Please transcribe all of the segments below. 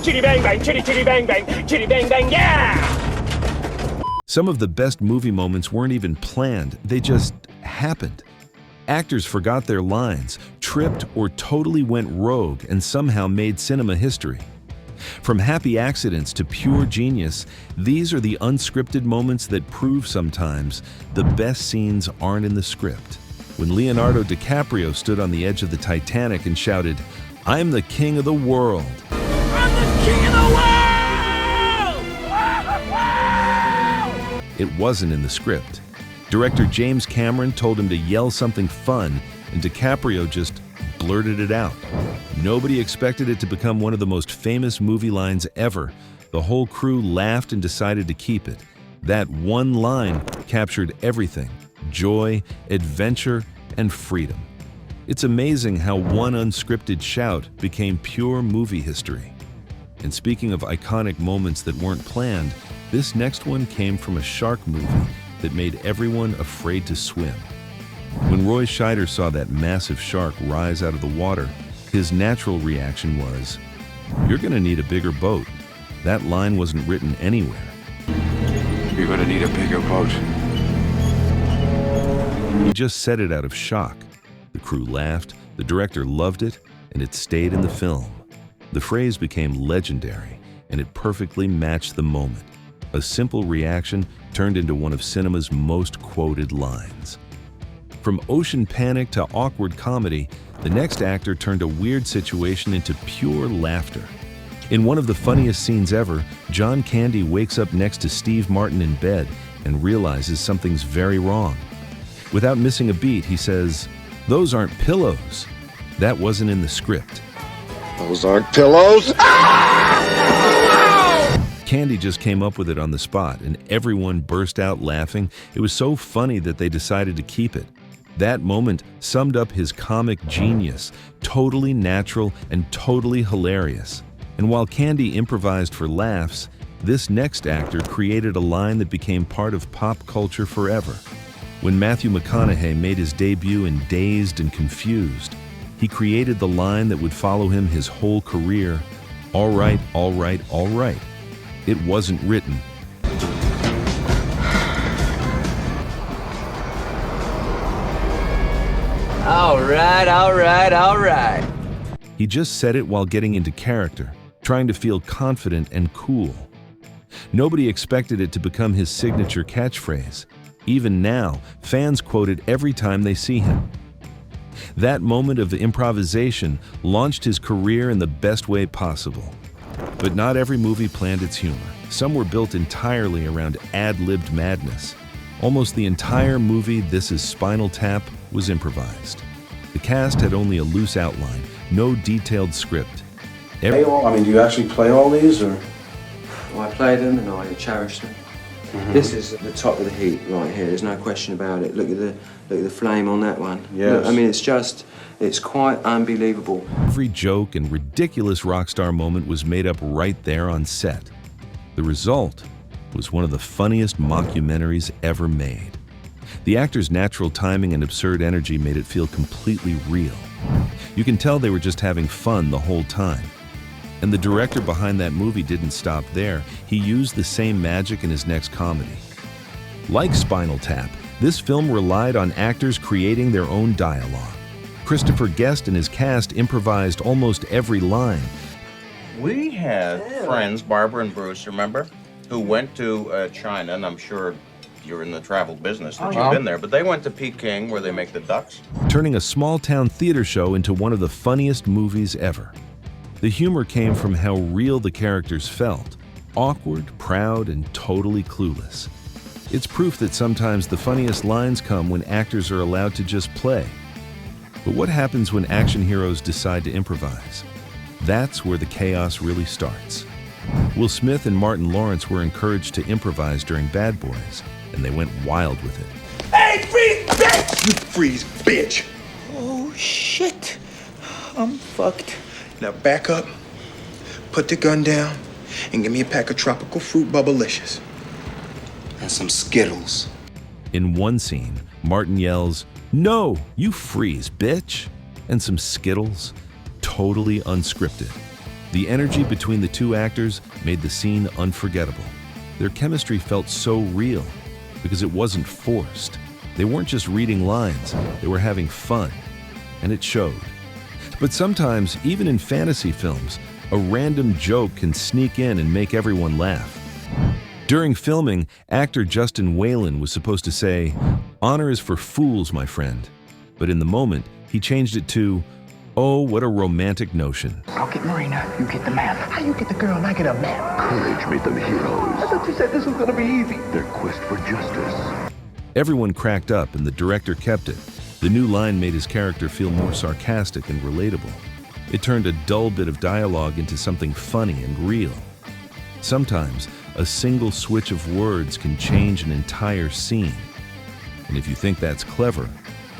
Chitty bang bang, chitty chitty bang bang, chitty bang bang, yeah! Some of the best movie moments weren't even planned, they just happened. Actors forgot their lines, tripped, or totally went rogue and somehow made cinema history. From happy accidents to pure genius, these are the unscripted moments that prove sometimes the best scenes aren't in the script. When Leonardo DiCaprio stood on the edge of the Titanic and shouted, "I'm the king of the world." I'm the king of the world! It wasn't in the script. Director James Cameron told him to yell something fun, and DiCaprio just blurted it out. Nobody expected it to become one of the most famous movie lines ever. The whole crew laughed and decided to keep it. That one line captured everything: joy, adventure, and freedom. It's amazing how one unscripted shout became pure movie history. And speaking of iconic moments that weren't planned, this next one came from a shark movie that made everyone afraid to swim. When Roy Scheider saw that massive shark rise out of the water, his natural reaction was, "You're gonna need a bigger boat." That line wasn't written anywhere. You're gonna need a bigger boat. He just said it out of shock. The crew laughed, the director loved it, and it stayed in the film. The phrase became legendary, and it perfectly matched the moment. A simple reaction turned into one of cinema's most quoted lines. From ocean panic to awkward comedy, the next actor turned a weird situation into pure laughter. In one of the funniest scenes ever, John Candy wakes up next to Steve Martin in bed and realizes something's very wrong. Without missing a beat, he says, "Those aren't pillows." That wasn't in the script. Those aren't pillows. Candy just came up with it on the spot, and everyone burst out laughing. It was so funny that they decided to keep it. That moment summed up his comic genius, totally natural and totally hilarious. And while Candy improvised for laughs, this next actor created a line that became part of pop culture forever. When Matthew McConaughey made his debut in Dazed and Confused, he created the line that would follow him his whole career, "All right, all right, all right." It wasn't written. All right, all right, all right. He just said it while getting into character, trying to feel confident and cool. Nobody expected it to become his signature catchphrase. Even now, fans quote it every time they see him. That moment of improvisation launched his career in the best way possible. But not every movie planned its humor. Some were built entirely around ad-libbed madness. Almost the entire movie, This Is Spinal Tap, was improvised. The cast had only a loose outline, no detailed script. Do you actually play all these, or? Well, I play them and I cherish them. This is at the top of the heap right here. There's no question about it. Look at the flame on that one. Yes. Look, I mean, it's quite unbelievable. Every joke and ridiculous rock star moment was made up right there on set. The result was one of the funniest mockumentaries ever made. The actors' natural timing and absurd energy made it feel completely real. You can tell they were just having fun the whole time. And the director behind that movie didn't stop there. He used the same magic in his next comedy. Like Spinal Tap, this film relied on actors creating their own dialogue. Christopher Guest and his cast improvised almost every line. We had friends, Barbara and Bruce, remember, who went to China, and I'm sure you're in the travel business, that you've been there, but they went to Peking where they make the ducks. Turning a small-town theater show into one of the funniest movies ever. The humor came from how real the characters felt, awkward, proud, and totally clueless. It's proof that sometimes the funniest lines come when actors are allowed to just play. But what happens when action heroes decide to improvise? That's where the chaos really starts. Will Smith and Martin Lawrence were encouraged to improvise during Bad Boys, and they went wild with it. Hey, freeze, bitch! You freeze, bitch. Oh, shit. I'm fucked. Now back up, put the gun down, and give me a pack of tropical fruit bubblicious. And some Skittles. In one scene, Martin yells, "No, you freeze, bitch!" and some Skittles, totally unscripted. The energy between the two actors made the scene unforgettable. Their chemistry felt so real because it wasn't forced. They weren't just reading lines, they were having fun, and it showed. But sometimes, even in fantasy films, a random joke can sneak in and make everyone laugh. During filming, actor Justin Whalen was supposed to say, "Honor is for fools, my friend." But in the moment, he changed it to, "Oh, what a romantic notion." I'll get Marina, you get the map. How you get the girl and I get a map? Courage made them heroes. I thought you said this was gonna be easy. Their quest for justice. Everyone cracked up and the director kept it. The new line made his character feel more sarcastic and relatable. It turned a dull bit of dialogue into something funny and real. Sometimes, a single switch of words can change an entire scene. And if you think that's clever,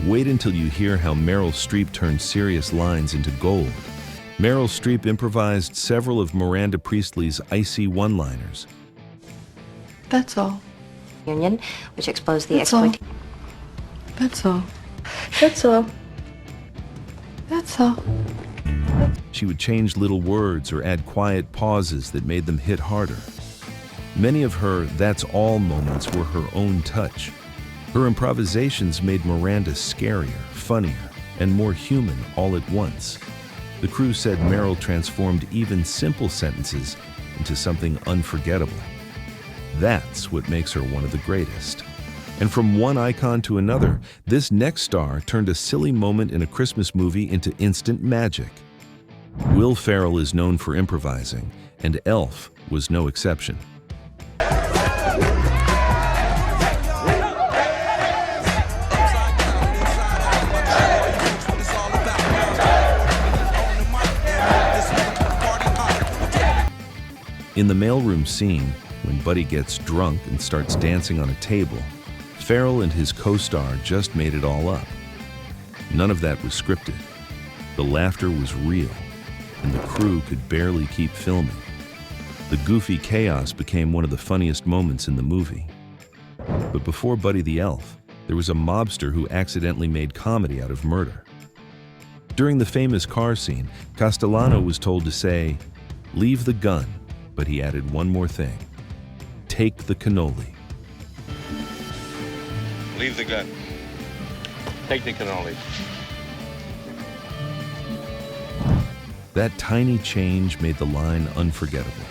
wait until you hear how Meryl Streep turned serious lines into gold. Meryl Streep improvised several of Miranda Priestley's icy one-liners. That's all. Union, which exposed the That's all. exploitation. That's all. That's all. That's all. She would change little words or add quiet pauses that made them hit harder. Many of her "that's all" moments were her own touch. Her improvisations made Miranda scarier, funnier, and more human all at once. The crew said Meryl transformed even simple sentences into something unforgettable. That's what makes her one of the greatest. And from one icon to another, this next star turned a silly moment in a Christmas movie into instant magic. Will Ferrell is known for improvising, and Elf was no exception. In the mailroom scene, when Buddy gets drunk and starts dancing on a table, Ferrell and his co-star just made it all up. None of that was scripted. The laughter was real, and the crew could barely keep filming. The goofy chaos became one of the funniest moments in the movie. But before Buddy the Elf, there was a mobster who accidentally made comedy out of murder. During the famous car scene, Castellano was told to say, "Leave the gun," but he added one more thing: "Take the cannoli." Leave the gun. Take the cannoli. That tiny change made the line unforgettable.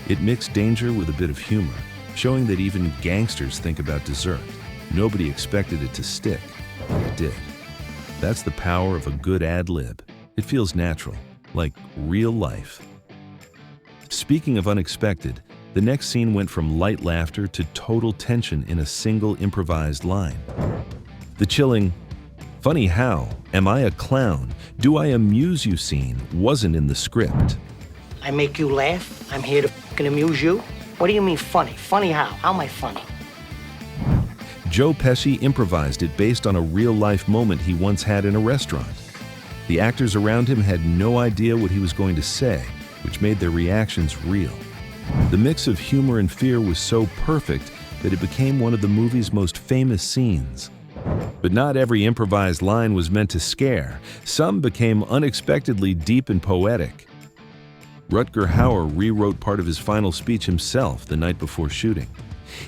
It mixed danger with a bit of humor, showing that even gangsters think about dessert. Nobody expected it to stick, but it did. That's the power of a good ad-lib. It feels natural, like real life. Speaking of unexpected, the next scene went from light laughter to total tension in a single improvised line. The chilling, "Funny how, am I a clown? Do I amuse you?" scene wasn't in the script. I make you laugh? I'm here to fucking amuse you? What do you mean funny? Funny how? How am I funny? Joe Pesci improvised it based on a real-life moment he once had in a restaurant. The actors around him had no idea what he was going to say, which made their reactions real. The mix of humor and fear was so perfect that it became one of the movie's most famous scenes. But not every improvised line was meant to scare. Some became unexpectedly deep and poetic. Rutger Hauer rewrote part of his final speech himself the night before shooting.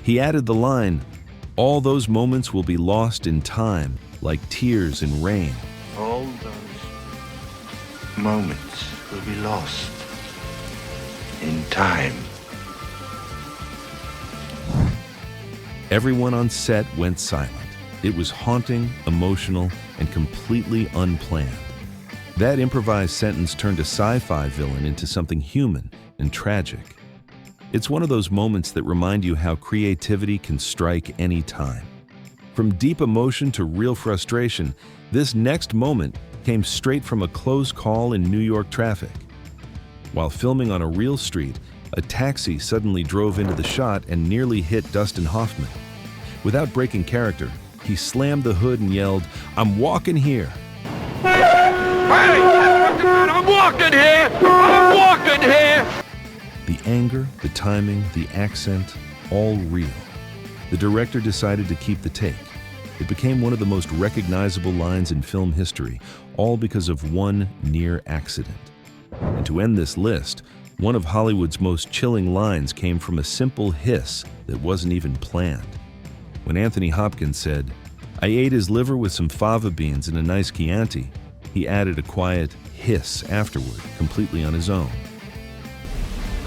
He added the line, "All those moments will be lost in time, like tears in rain." All those moments will be lost in time. Everyone on set went silent. It was haunting, emotional, and completely unplanned. That improvised sentence turned a sci-fi villain into something human and tragic. It's one of those moments that remind you how creativity can strike any time. From deep emotion to real frustration, this next moment came straight from a close call in New York traffic. While filming on a real street, a taxi suddenly drove into the shot and nearly hit Dustin Hoffman. Without breaking character, he slammed the hood and yelled, "I'm walking here." Hey! I'm walking here! I'm walking here! The anger, the timing, the accent, all real. The director decided to keep the take. It became one of the most recognizable lines in film history, all because of one near accident. And to end this list, one of Hollywood's most chilling lines came from a simple hiss that wasn't even planned. When Anthony Hopkins said, "I ate his liver with some fava beans and a nice Chianti," he added a quiet hiss afterward, completely on his own.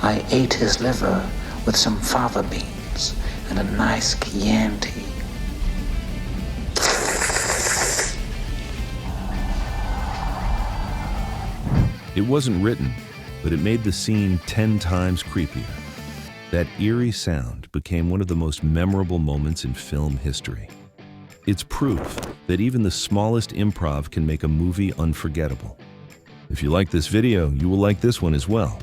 I ate his liver with some fava beans and a nice Chianti. It wasn't written, but it made the scene 10 times creepier. That eerie sound became one of the most memorable moments in film history. It's proof that even the smallest improv can make a movie unforgettable. If you like this video, you will like this one as well.